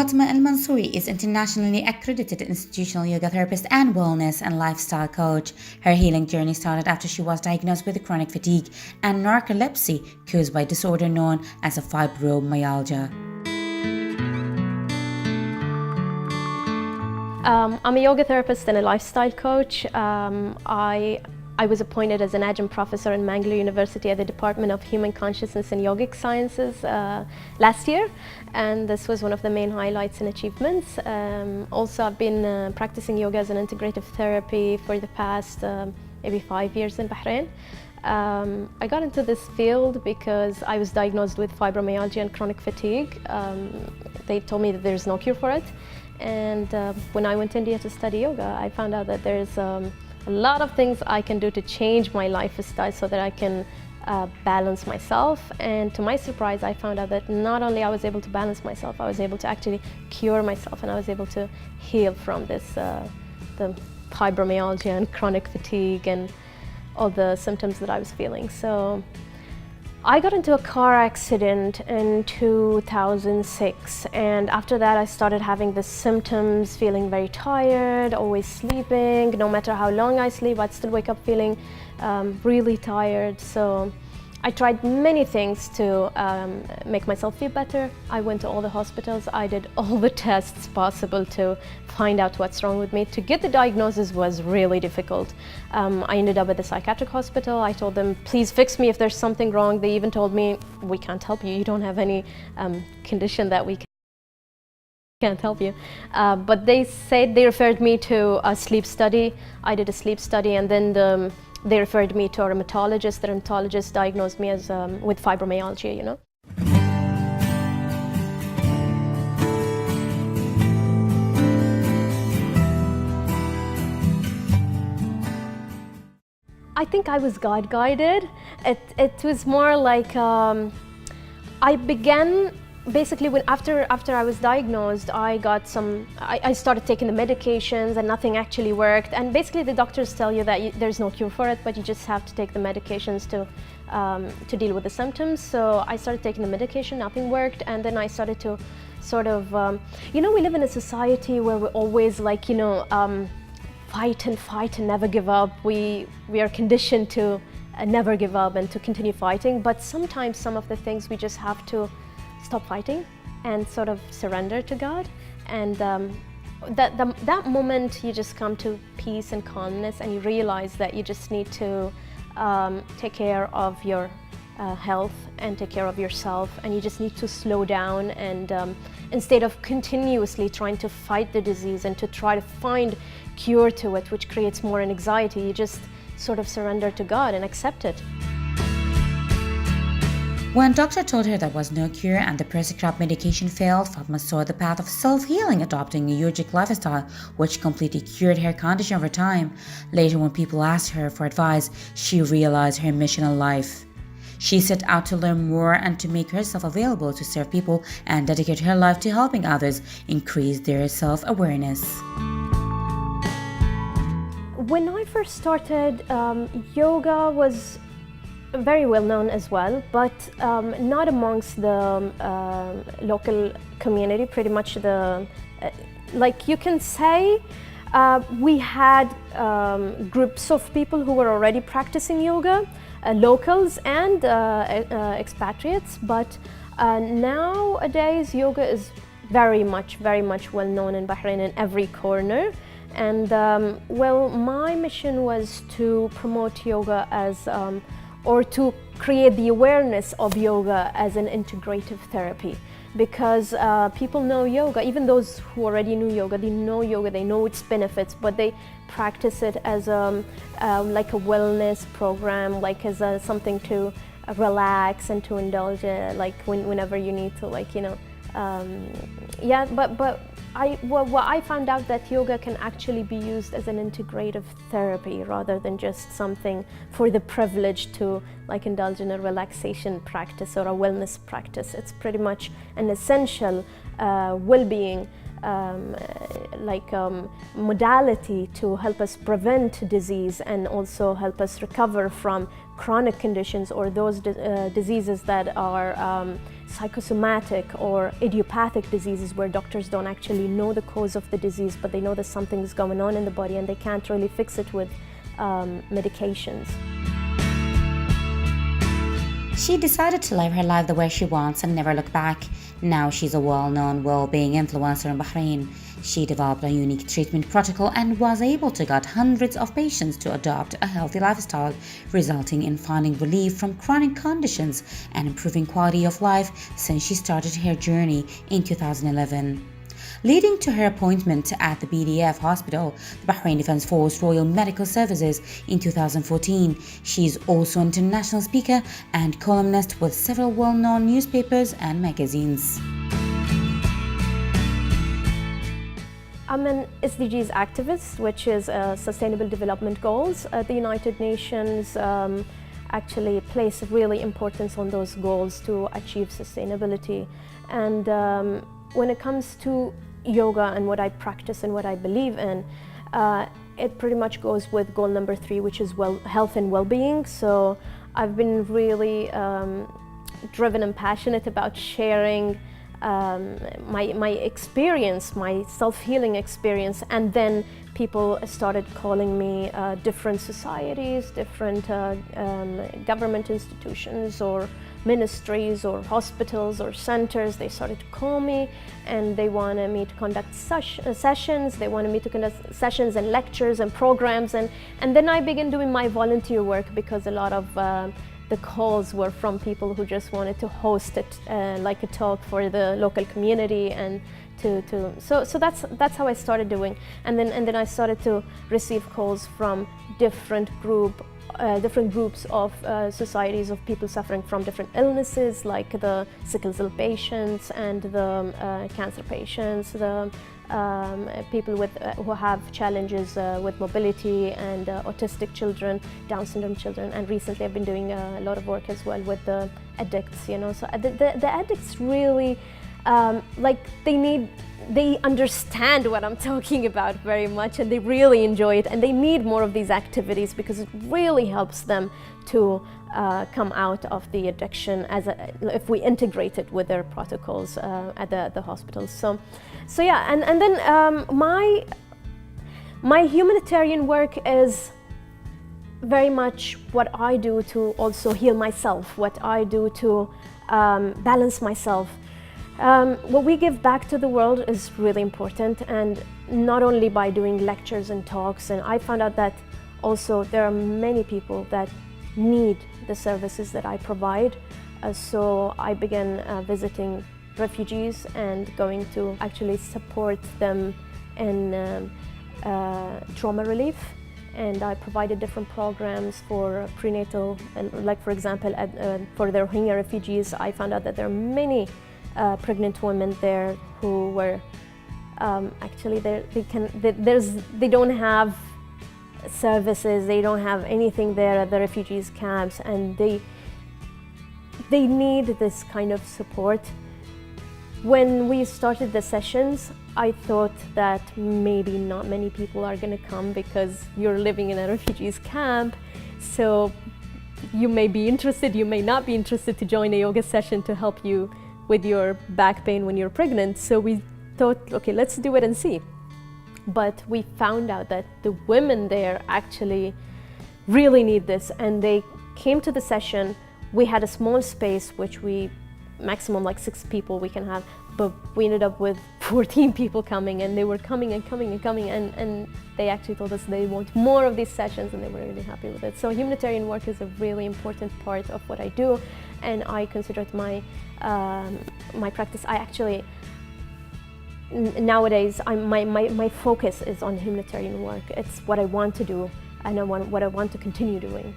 Fatima Al-Mansouri is internationally accredited institutional yoga therapist and wellness and lifestyle coach. Her healing journey started after she was diagnosed with chronic fatigue and narcolepsy caused by a disorder known as a fibromyalgia. I'm a yoga therapist and a lifestyle coach. I was appointed as an adjunct professor in Mangalore University at the Department of Human Consciousness and Yogic Sciences last year, and this was one of the main highlights and achievements. Also, I've been practicing yoga as an integrative therapy for the past maybe 5 years in Bahrain. I got into this field because I was diagnosed with fibromyalgia and chronic fatigue. They told me that there's no cure for it, and when I went to India to study yoga, I found out that there's a lot of things I can do to change my lifestyle so that I can balance myself. And to my surprise, I found out that not only I was able to balance myself, I was able to actually cure myself, and I was able to heal from this, the fibromyalgia and chronic fatigue and all the symptoms that I was feeling. So I got into a car accident in 2006, and after that I started having the symptoms, feeling very tired, always sleeping. No matter how long I sleep, I'd still wake up feeling really tired. So I tried many things to make myself feel better. I went to all the hospitals, I did all the tests possible to find out what's wrong with me. To get the diagnosis was really difficult. I ended up at the psychiatric hospital. I told them, please fix me if there's something wrong. They even told me, we can't help you. You don't have any condition that we can't help you. But they said they referred me to a sleep study. I did a sleep study, and then they referred me to a rheumatologist. The rheumatologist diagnosed me as with fibromyalgia, you know. I think I was God-guided. It was more like I began basically after I was diagnosed. I started taking the medications, and nothing actually worked. And basically the doctors tell you that there's no cure for it, but you just have to take the medications to deal with the symptoms. So I started taking the medication, nothing worked, and then I started to sort of, we live in a society where we're always like, fight and never give up. We are conditioned to never give up and to continue fighting, but sometimes some of the things we just have to stop fighting and sort of surrender to God. And that moment you just come to peace and calmness, and you realize that you just need to take care of your health and take care of yourself, and you just need to slow down, and instead of continuously trying to fight the disease and to try to find cure to it, which creates more anxiety, you just sort of surrender to God and accept it. When doctor told her there was no cure and the prescribed medication failed, Fatma saw the path of self-healing, adopting a yogic lifestyle, which completely cured her condition over time. Later, when people asked her for advice, she realized her mission in life. She set out to learn more and to make herself available to serve people and dedicate her life to helping others increase their self-awareness. When I first started, yoga was very well known as well, but not amongst the local community. Pretty much like you can say, we had groups of people who were already practicing yoga, locals and expatriates, but nowadays yoga is very much well known in Bahrain in every corner. And my mission was to promote yoga as or to create the awareness of yoga as an integrative therapy, because people know yoga. Even those who already knew yoga, they know its benefits, but they practice it as like a wellness program, like as something to relax and to indulge in, like whenever you need to, like, what I found out that yoga can actually be used as an integrative therapy rather than just something for the privilege to like indulge in a relaxation practice or a wellness practice. It's pretty much an essential well-being modality to help us prevent disease and also help us recover from chronic conditions or those diseases that are psychosomatic or idiopathic diseases where doctors don't actually know the cause of the disease, but they know that something's going on in the body and they can't really fix it with medications. She decided to live her life the way she wants and never look back. Now she's a well-known well-being influencer in Bahrain. She developed a unique treatment protocol and was able to get hundreds of patients to adopt a healthy lifestyle, resulting in finding relief from chronic conditions and improving quality of life since she started her journey in 2011. Leading to her appointment at the BDF hospital, the Bahrain Defense Force Royal Medical Services, in 2014. She is also an international speaker and columnist with several well-known newspapers and magazines. I'm an SDGs activist, which is Sustainable Development Goals. The United Nations actually place really importance on those goals to achieve sustainability. And when it comes to yoga and what I practice and what I believe in, it pretty much goes with goal number 3, which is health and well-being. So I've been really driven and passionate about sharing my experience, my self-healing experience, and then people started calling me different societies, different government institutions or ministries or hospitals or centers. They started to call me and they wanted me to conduct sessions. They wanted me to conduct sessions and lectures and programs, and then I began doing my volunteer work because a lot of the calls were from people who just wanted to host it like a talk for the local community, and so that's how I started doing, and then I started to receive calls from different groups of societies of people suffering from different illnesses, like the sickle cell patients and the cancer patients, the people who have challenges with mobility, and autistic children, Down syndrome children, and recently I've been doing a lot of work as well with the addicts. So the addicts really they understand what I'm talking about very much, and they really enjoy it, and they need more of these activities because it really helps them to come out of the addiction if we integrate it with their protocols at the hospitals. So yeah, and then my humanitarian work is very much what I do to also heal myself, what I do to balance myself. What we give back to the world is really important, and not only by doing lectures and talks, and I found out that also there are many people that need the services that I provide. So I began visiting refugees and going to actually support them in trauma relief, and I provided different programs for prenatal, like for example for the Rohingya refugees. I found out that there are many pregnant women there who were actually they don't have services, they don't have anything there at the refugees camps, and they need this kind of support. When we started the sessions, I thought that maybe not many people are going to come because you're living in a refugees camp, so you may be interested, you may not be interested to join a yoga session to help you with your back pain when you're pregnant. So we thought, okay, let's do it and see. But we found out that the women there actually really need this, and they came to the session. We had a small space, which we maximum like 6 people we can have, but we ended up with 14 people coming, and they were coming and coming and coming, and they actually told us they want more of these sessions, and they were really happy with it. So humanitarian work is a really important part of what I do, and I consider it my practice. I actually nowadays my focus is on humanitarian work. It's what I want to do, and what I want to continue doing.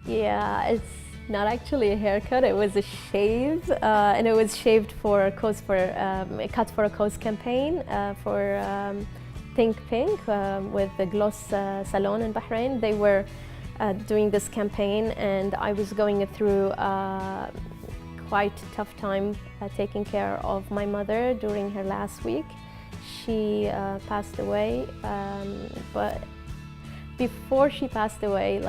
Yeah, it's not actually a haircut. It was a shave, and it was shaved for a cause a cut for a cause campaign for Think Pink with the Gloss Salon in Bahrain. They were doing this campaign, and I was going through quite tough time taking care of my mother during her last week. She passed away, but before she passed away,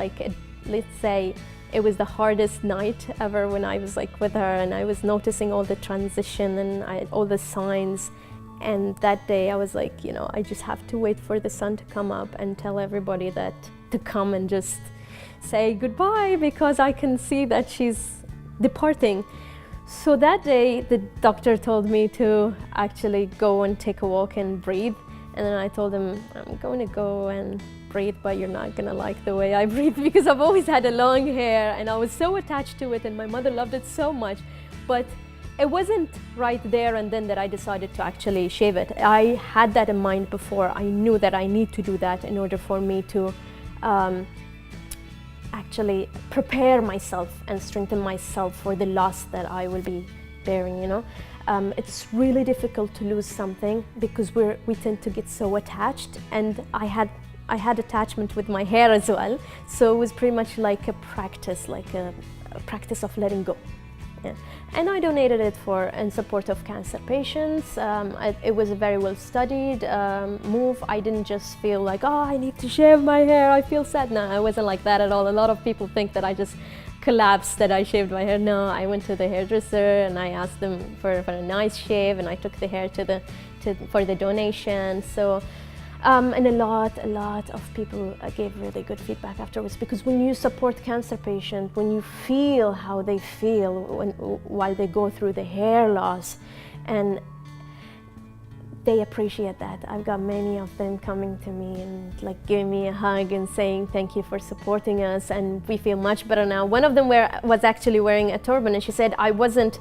let's say it was the hardest night ever when I was with her, and I was noticing all the transition and all the signs. And that day I was like, I just have to wait for the sun to come up and tell everybody that to come and just say goodbye, because I can see that she's departing. So that day the doctor told me to actually go and take a walk and breathe. And then I told him, I'm going to go and breathe, but you're not going to like the way I breathe, because I've always had a long hair and I was so attached to it, and my mother loved it so much. But it wasn't right there and then that I decided to actually shave it. I had that in mind before. I knew that I need to do that in order for me to actually prepare myself and strengthen myself for the loss that I will be bearing, It's really difficult to lose something because we tend to get so attached, and I had attachment with my hair as well, so it was pretty much like a practice, a practice of letting go. Yeah. And I donated it in support of cancer patients. It was a very well studied move. I didn't just feel like, oh, I need to shave my hair, I feel sad. No, I wasn't like that at all. A lot of people think that I just collapsed that I shaved my hair. No, I went to the hairdresser and I asked them for a nice shave, and I took the hair for the donation. So and a lot of people gave really good feedback afterwards, because when you support cancer patients, when you feel how they feel while they go through the hair loss, and they appreciate that. I've got many of them coming to me and giving me a hug and saying thank you for supporting us, and we feel much better now. One of them was actually wearing a turban, and she said, I wasn't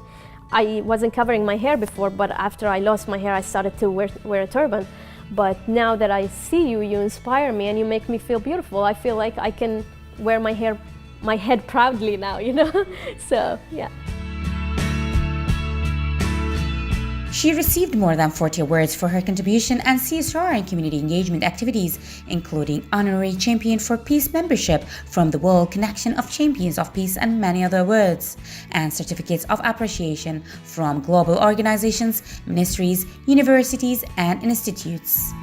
covering my hair before, but after I lost my hair I started to wear a turban. But now that I see you, you inspire me and you make me feel beautiful. I feel like I can wear my head proudly now, So, yeah. She received more than 40 awards for her contribution and CSR and community engagement activities, including Honorary Champion for Peace membership from the World Connection of Champions of Peace and many other awards, and certificates of appreciation from global organizations, ministries, universities, and institutes.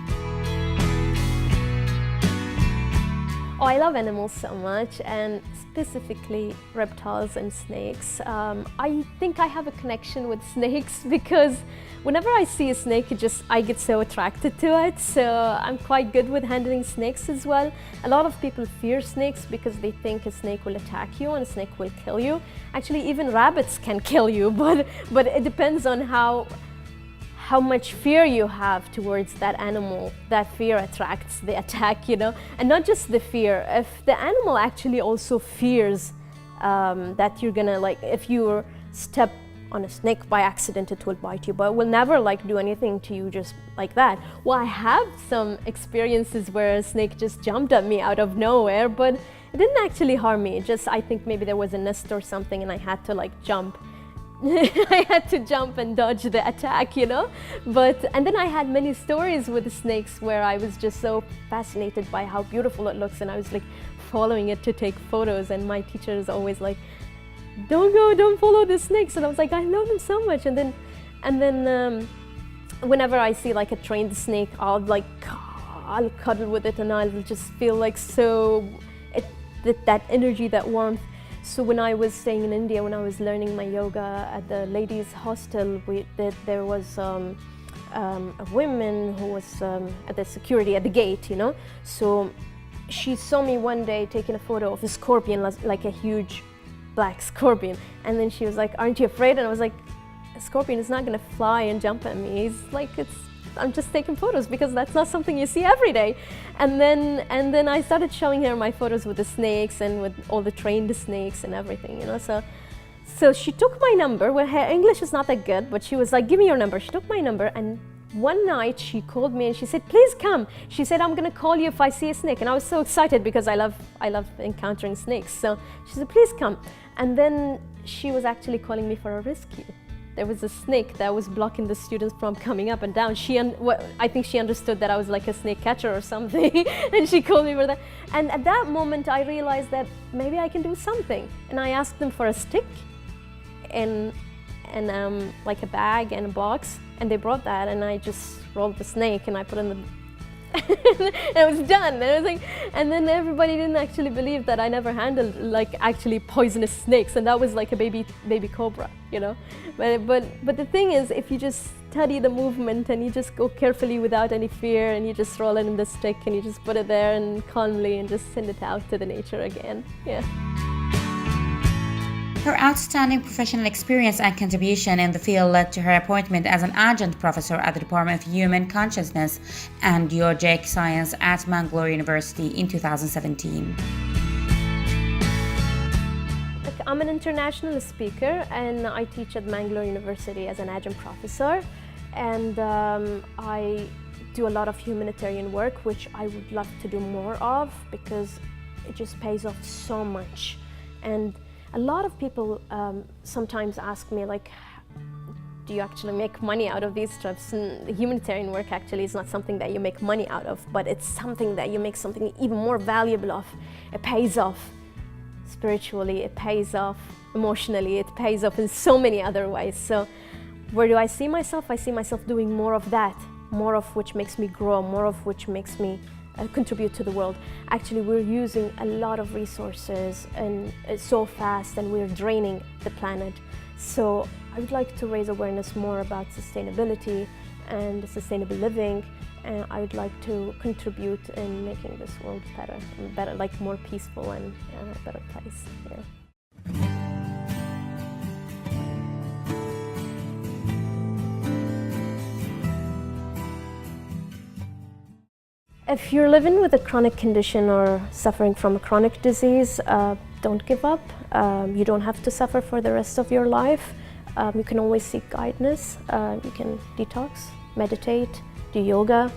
Oh, I love animals so much, and specifically reptiles and snakes. I think I have a connection with snakes because whenever I see a snake, I get so attracted to it. So I'm quite good with handling snakes as well. A lot of people fear snakes because they think a snake will attack you and a snake will kill you. Actually, even rabbits can kill you, but it depends on how much fear you have towards that animal. That fear attracts the attack, and not just the fear. If the animal actually also fears that you're gonna, if you step on a snake by accident, it will bite you, but it will never do anything to you just like that. Well, I have some experiences where a snake just jumped at me out of nowhere, but it didn't actually harm me. I think maybe there was a nest or something and I had to jump. I had to jump and dodge the attack, and then I had many stories with the snakes where I was just so fascinated by how beautiful it looks, and I was following it to take photos, and my teacher is always like, don't follow the snakes, and I was like, I love them so much. And then whenever I see a trained snake, I'll cuddle with it, and I'll just feel that energy, that warmth. So when I was staying in India, when I was learning my yoga at the ladies' hostel, there was a woman who was at the security at the gate, So she saw me one day taking a photo of a scorpion, like a huge black scorpion. And then she was like, aren't you afraid? And I was like, a scorpion is not going to fly and jump at me. I'm just taking photos because that's not something you see every day. And then I started showing her my photos with the snakes and with all the trained snakes and everything, So she took my number. Well, her English is not that good, but she was like, give me your number. She took my number, and one night she called me and she said, please come. She said, I'm gonna call you if I see a snake. And I was so excited because I love encountering snakes. So she said, please come. And then she was actually calling me for a rescue. there was a snake that was blocking the students from coming up and down. I think she understood that I was like a snake catcher or something, and she called me for that. And at that moment, I realized that maybe I can do something. And I asked them for a stick and like a bag and a box, and they brought that, and I just rolled the snake and I put in the and it was done. And I was like, and then everybody didn't actually believe that I never handled like actually poisonous snakes, and that was like a baby cobra, you know. But the thing is, if you just study the movement and you just go carefully without any fear, and you just roll it in the stick and you just put it there and calmly and just send it out to the nature again. Yeah. Her outstanding professional experience and contribution in the field led to her appointment as an adjunct professor at the Department of Human Consciousness and Yogic Science at Mangalore University in 2017. I'm an international speaker, and I teach at Mangalore University as an adjunct professor, and I do a lot of humanitarian work, which I would love to do more of because it just pays off so much. And a lot of people sometimes ask me, like, do you actually make money out of these trips? And the humanitarian work actually is not something that you make money out of, but it's something that you make something even more valuable of. It pays off spiritually, it pays off emotionally, it pays off in so many other ways. So where do I see myself? I see myself doing more of that, more of which makes me grow, more of which makes me contribute to the world. Actually, we're using a lot of resources and it's so fast, and we're draining the planet. So I would like to raise awareness more about sustainability and sustainable living, and I would like to contribute in making this world better, like more peaceful and a better place. Yeah. If you're living with a chronic condition or suffering from a chronic disease, don't give up. You don't have to suffer for the rest of your life. You can always seek guidance. You can detox, meditate, do yoga.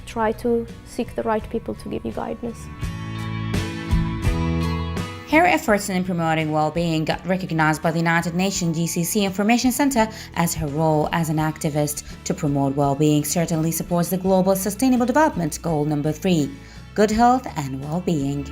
Try to seek the right people to give you guidance. Her efforts in promoting well-being got recognized by the United Nations GCC Information Center, as her role as an activist to promote well-being certainly supports the Global Sustainable Development Goal number 3, good health and well-being.